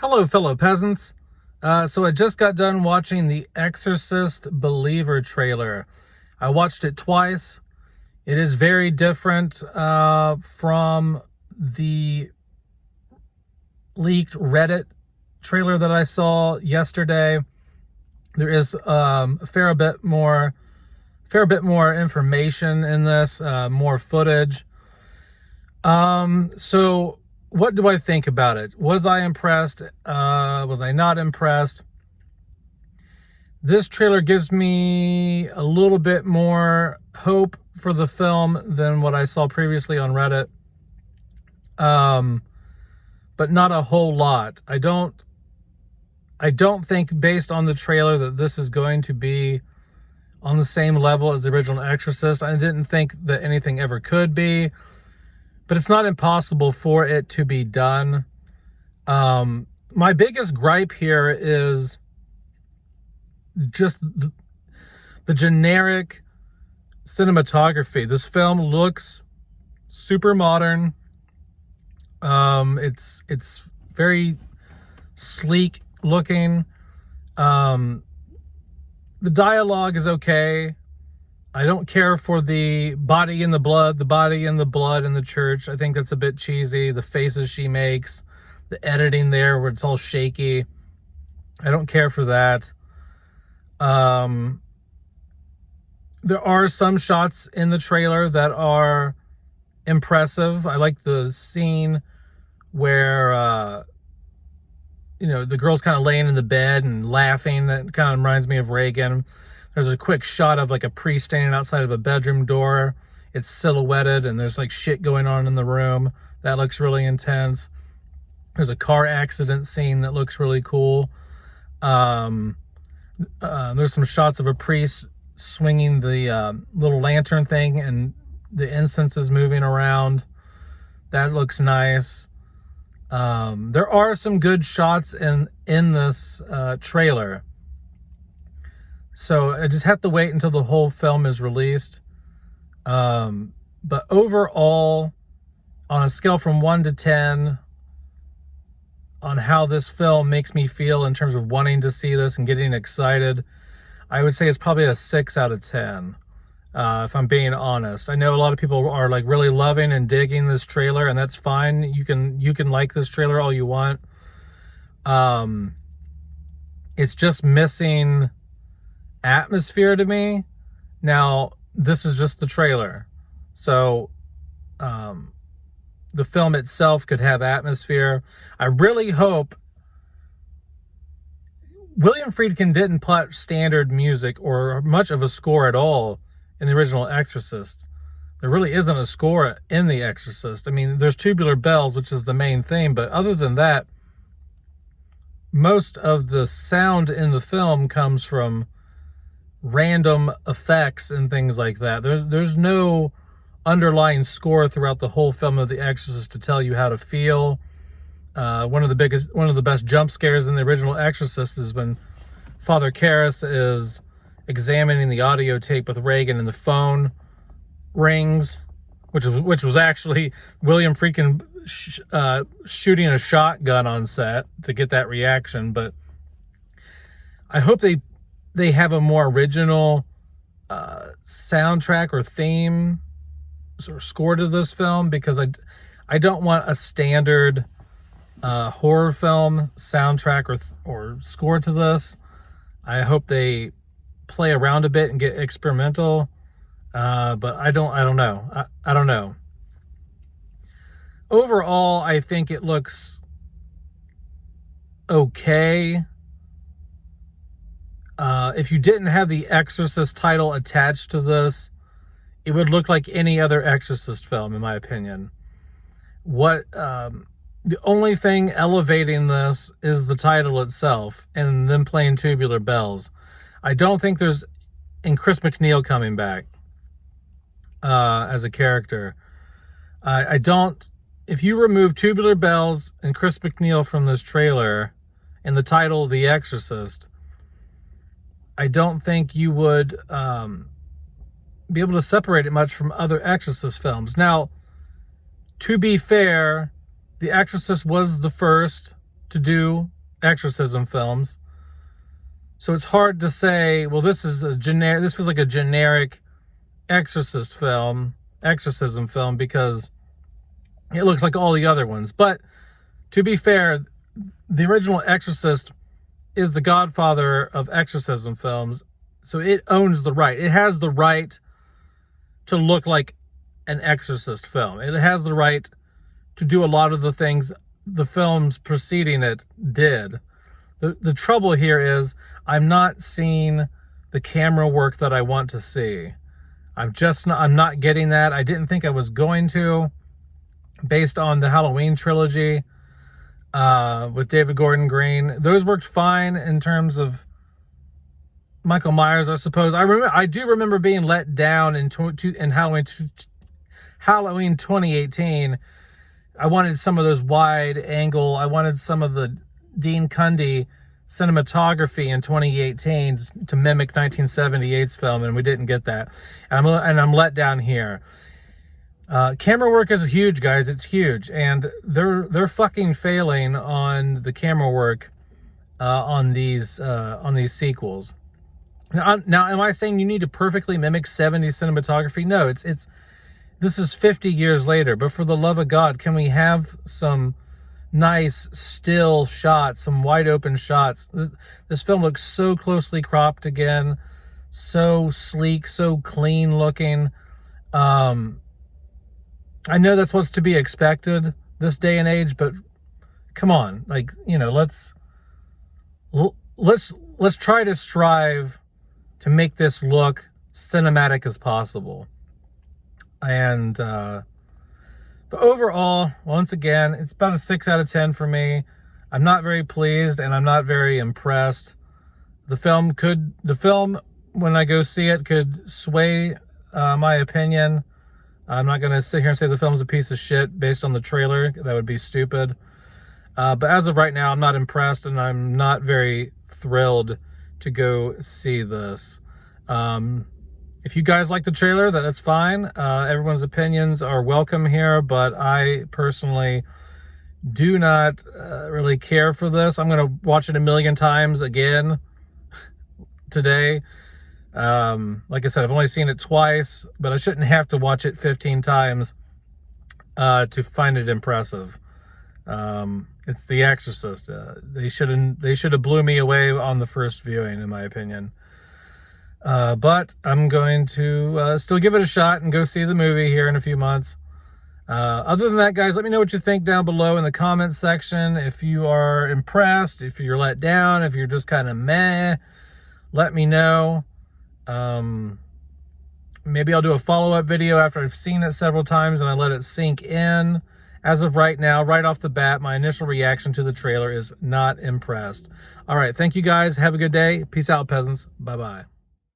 Hello, fellow peasants. So I just got done watching the Exorcist Believer trailer. I watched it twice. It is very different from the leaked Reddit trailer that I saw yesterday. There is a fair bit more information in this, more footage. So what do I think about it? Was I impressed? Was I not impressed? This trailer gives me a little bit more hope for the film than what I saw previously on Reddit. But not a whole lot. I don't think, based on the trailer, that this is going to be on the same level as the original Exorcist. I didn't think that anything ever could be. But it's not impossible for it to be done. My biggest gripe here is just the generic cinematography. This film looks super modern. It's very sleek looking. The dialogue is okay. I don't care for the body in the blood in the church. I think that's a bit cheesy. The faces she makes, the editing there where it's all shaky. I don't care for that. There are some shots in the trailer that are impressive. I like the scene where, the girl's kind of laying in the bed and laughing. That kind of reminds me of Reagan. There's a quick shot of like a priest standing outside of a bedroom door. It's silhouetted and there's like shit going on in the room. That looks really intense. There's a car accident scene that looks really cool. There's some shots of a priest swinging the little lantern thing and the incense is moving around. That looks nice. There are some good shots in this trailer. So I just have to wait until the whole film is released. But overall, on a scale from 1 to 10, on how this film makes me feel in terms of wanting to see this and getting excited, I would say it's probably a 6 out of 10, if I'm being honest. I know a lot of people are like really loving and digging this trailer, and that's fine. You can like this trailer all you want. It's just missing atmosphere to me. Now, this is just the trailer. So, the film itself could have atmosphere. I really hope William Friedkin didn't put standard music or much of a score at all in the original Exorcist. There really isn't a score in The Exorcist. I mean, there's Tubular Bells, which is the main theme, but other than that, most of the sound in the film comes from random effects and things like that. There's no underlying score throughout the whole film of The Exorcist to tell you how to feel. One of the best jump scares in the original Exorcist is when Father Karras is examining the audio tape with Reagan and the phone rings, which was actually William Friedkin shooting a shotgun on set to get that reaction. But I hope they have a more original soundtrack or theme or score to this film, because I don't want a standard horror film soundtrack or score to this. I hope they play around a bit and get experimental, but I don't know. I don't know. Overall, I think it looks okay. If you didn't have the Exorcist title attached to this, it would look like any other Exorcist film, in my opinion. The only thing elevating this is the title itself and them playing Tubular Bells. I don't think and Chris McNeil coming back as a character. If you remove Tubular Bells and Chris McNeil from this trailer and the title The Exorcist, I don't think you would be able to separate it much from other Exorcist films. Now, to be fair, The Exorcist was the first to do exorcism films. So it's hard to say, well, this feels like a generic exorcism film, because it looks like all the other ones. But to be fair, the original Exorcist is the godfather of exorcism films, so it owns the right. It has the right to look like an exorcist film. It has the right to do a lot of the things the films preceding it did. The trouble here is I'm not seeing the camera work that I want to see. I'm not getting that. I didn't think I was going to, based on the Halloween trilogy with David Gordon Green. Those worked fine in terms of Michael Myers, I suppose. I do remember being let down in Halloween 2018. I wanted some of those wide angle. I wanted some of the Dean Cundy cinematography in 2018 to mimic 1978's film, and we didn't get that. And I'm let down here. Camera work is huge, guys. It's huge, and they're fucking failing on the camera work on these sequels. Now, am I saying you need to perfectly mimic 70s cinematography? No, this is 50 years later. But for the love of God, can we have some nice still shots, some wide open shots? This film looks so closely cropped again, so sleek, so clean looking. I know that's what's to be expected this day and age, but come on, like, you know, let's try to strive to make this look cinematic as possible. And but overall, once again, it's about a 6 out of 10 for me. I'm not very pleased, and I'm not very impressed. The film, when I go see it, could sway my opinion. I'm not going to sit here and say the film's a piece of shit based on the trailer. That would be stupid. But as of right now, I'm not impressed, and I'm not very thrilled to go see this. If you guys like the trailer, that's fine. Everyone's opinions are welcome here, but I personally do not really care for this. I'm going to watch it a million times again today. Like I said, I've only seen it twice, but I shouldn't have to watch it 15 times to find it impressive. It's The Exorcist. They should have blew me away on the first viewing, in my opinion. But I'm going to still give it a shot and go see the movie here in a few months. Other than that, guys, let me know what you think down below in the comments section. If you are impressed, if you're let down, if you're just kind of meh, let me know. Maybe I'll do a follow-up video after I've seen it several times and I let it sink in. As of right now, right off the bat, my initial reaction to the trailer is not impressed. All right, thank you guys. Have a good day. Peace out, peasants. Bye-bye.